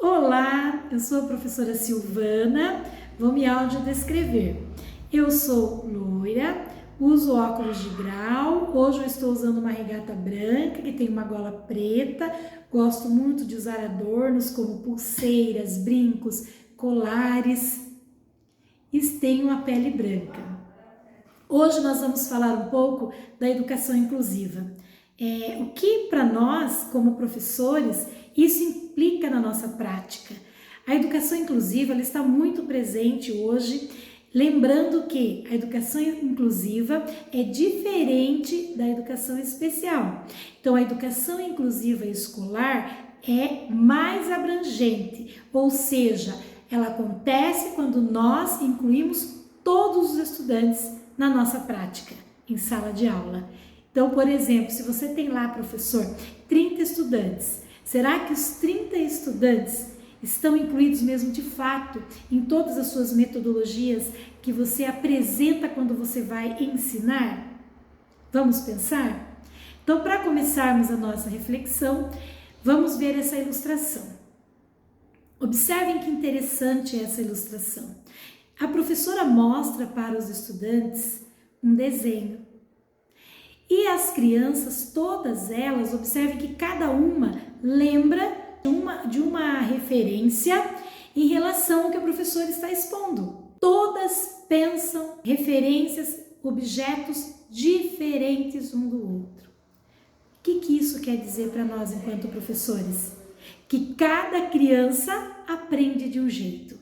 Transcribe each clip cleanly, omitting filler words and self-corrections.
Olá, eu sou a professora Silvana, vou me audiodescrever. Eu sou loira, uso óculos de grau, hoje eu estou usando uma regata branca que tem uma gola preta, gosto muito de usar adornos como pulseiras, brincos, colares e tenho a pele branca. Hoje nós vamos falar um pouco da educação inclusiva. O que para nós, como professores, isso implica na nossa prática. A educação inclusiva ela está muito presente hoje, lembrando que a educação inclusiva é diferente da educação especial. Então, a educação inclusiva escolar é mais abrangente, ou seja, ela acontece quando nós incluímos todos os estudantes na nossa prática, em sala de aula. Então, por exemplo, se você tem lá, professor, 30 estudantes, será que os 30 estudantes estão incluídos mesmo de fato em todas as suas metodologias que você apresenta quando você vai ensinar? Vamos pensar? Então, para começarmos a nossa reflexão, vamos ver essa ilustração. Observem que interessante essa ilustração. A professora mostra para os estudantes um desenho. E as crianças, todas elas, observem que cada uma lembra de uma referência em relação ao que a professora está expondo. Todas pensam referências, objetos diferentes um do outro. O que isso quer dizer para nós enquanto professores? Que cada criança aprende de um jeito.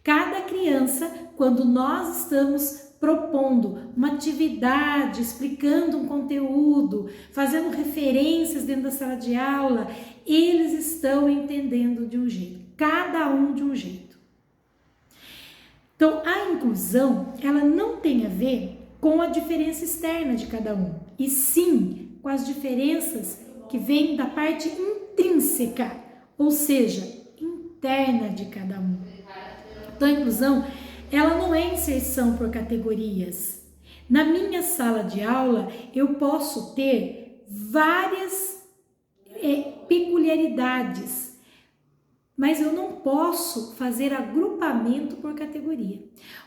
Cada criança, quando nós estamos propondo uma atividade, explicando um conteúdo, fazendo referências dentro da sala de aula, eles estão entendendo de um jeito, cada um de um jeito. Então, a inclusão, ela não tem a ver com a diferença externa de cada um, e sim com as diferenças que vêm da parte intrínseca, ou seja, interna de cada um. Então, a inclusão, ela não é inserção por categorias. Na minha sala de aula, eu posso ter várias peculiaridades, mas eu não posso fazer agrupamento por categoria.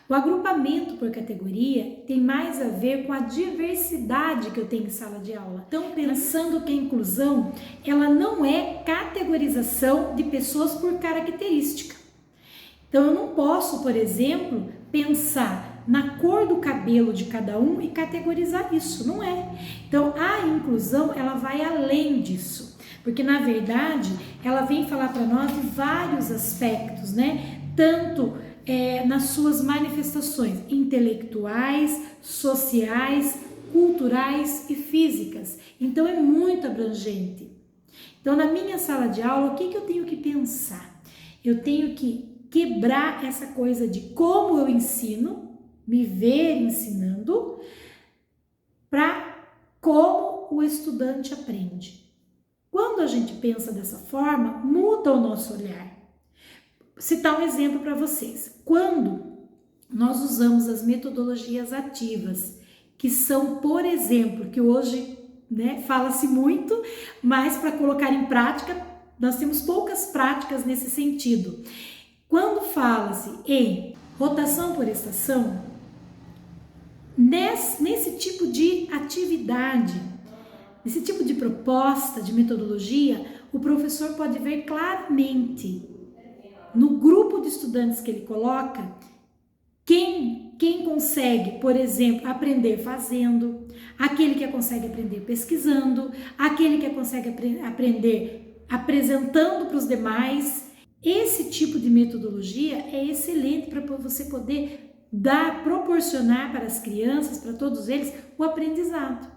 O agrupamento por categoria tem mais a ver com a diversidade que eu tenho em sala de aula. Então, pensando que a inclusão, ela não é categorização de pessoas por característica. Então, eu não posso, por exemplo, pensar na cor do cabelo de cada um e categorizar isso, não é. Então, a inclusão, ela vai além disso, porque, na verdade, ela vem falar para nós de vários aspectos, né? Tanto nas suas manifestações intelectuais, sociais, culturais e físicas. Então, é muito abrangente. Então, na minha sala de aula, o que eu tenho que pensar? Eu tenho que quebrar essa coisa de como eu ensino, me ver ensinando, para como o estudante aprende. Quando a gente pensa dessa forma, muda o nosso olhar. Vou citar um exemplo para vocês. Quando nós usamos as metodologias ativas, que são, por exemplo, que hoje fala-se muito, mas para colocar em prática, nós temos poucas práticas nesse sentido. Quando fala-se em rotação por estação, nesse tipo de atividade, nesse tipo de proposta, de metodologia, o professor pode ver claramente no grupo de estudantes que ele coloca, quem consegue, por exemplo, aprender fazendo, aquele que consegue aprender pesquisando, aquele que consegue aprender apresentando para os demais. Esse tipo de metodologia é excelente para você poder proporcionar para as crianças, para todos eles, o aprendizado.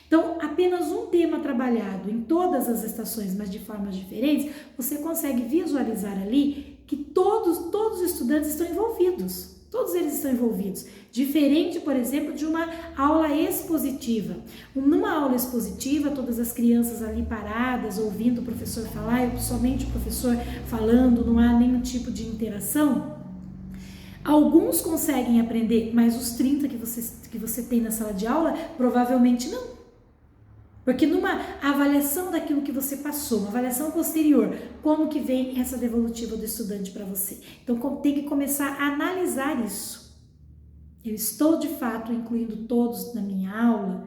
Então, apenas um tema trabalhado em todas as estações, mas de formas diferentes, você consegue visualizar ali que todos os estudantes estão envolvidos. Todos eles estão envolvidos. Diferente, por exemplo, de uma aula expositiva. Numa aula expositiva, todas as crianças ali paradas, ouvindo o professor falar, somente o professor falando, não há nenhum tipo de interação. Alguns conseguem aprender, mas os 30 que você tem na sala de aula, provavelmente não. Porque numa avaliação daquilo que você passou, uma avaliação posterior, como que vem essa devolutiva do estudante para você? Então tem que começar a analisar isso. Eu estou de fato incluindo todos na minha aula,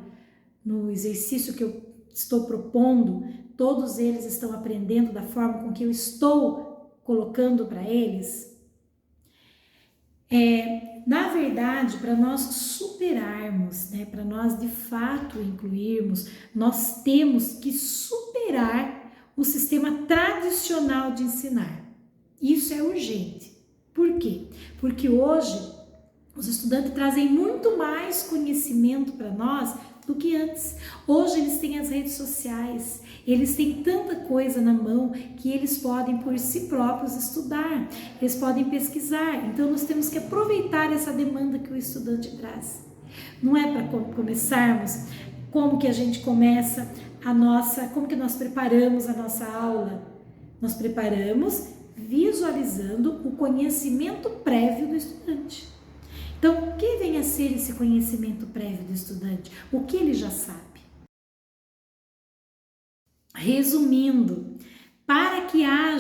no exercício que eu estou propondo, todos eles estão aprendendo da forma com que eu estou colocando para eles? Na verdade, para nós superarmos, né, para nós de fato incluirmos, nós temos que superar o sistema tradicional de ensinar. Isso é urgente. Por quê? Porque hoje os estudantes trazem muito mais conhecimento para nós do que antes. Hoje eles têm as redes sociais, eles têm tanta coisa na mão que eles podem por si próprios estudar, eles podem pesquisar. Então nós temos que aproveitar essa demanda que o estudante traz. Não é para começarmos como que a gente começa como que nós preparamos a nossa aula? Nós preparamos visualizando o conhecimento prévio do estudante. Então, o que vem a ser esse conhecimento prévio do estudante? O que ele já sabe? Resumindo, para que a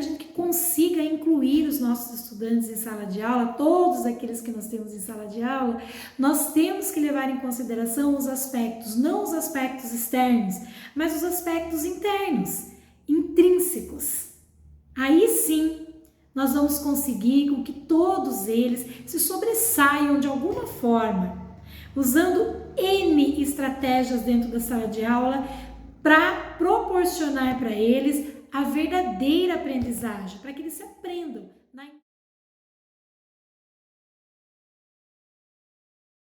gente consiga incluir os nossos estudantes em sala de aula, todos aqueles que nós temos em sala de aula, nós temos que levar em consideração os aspectos, não os aspectos externos, mas os aspectos internos, intrínsecos. Aí sim, nós vamos conseguir com que todos eles se sobressaiam de alguma forma, usando N estratégias dentro da sala de aula para proporcionar para eles a verdadeira aprendizagem, para que eles se aprendam.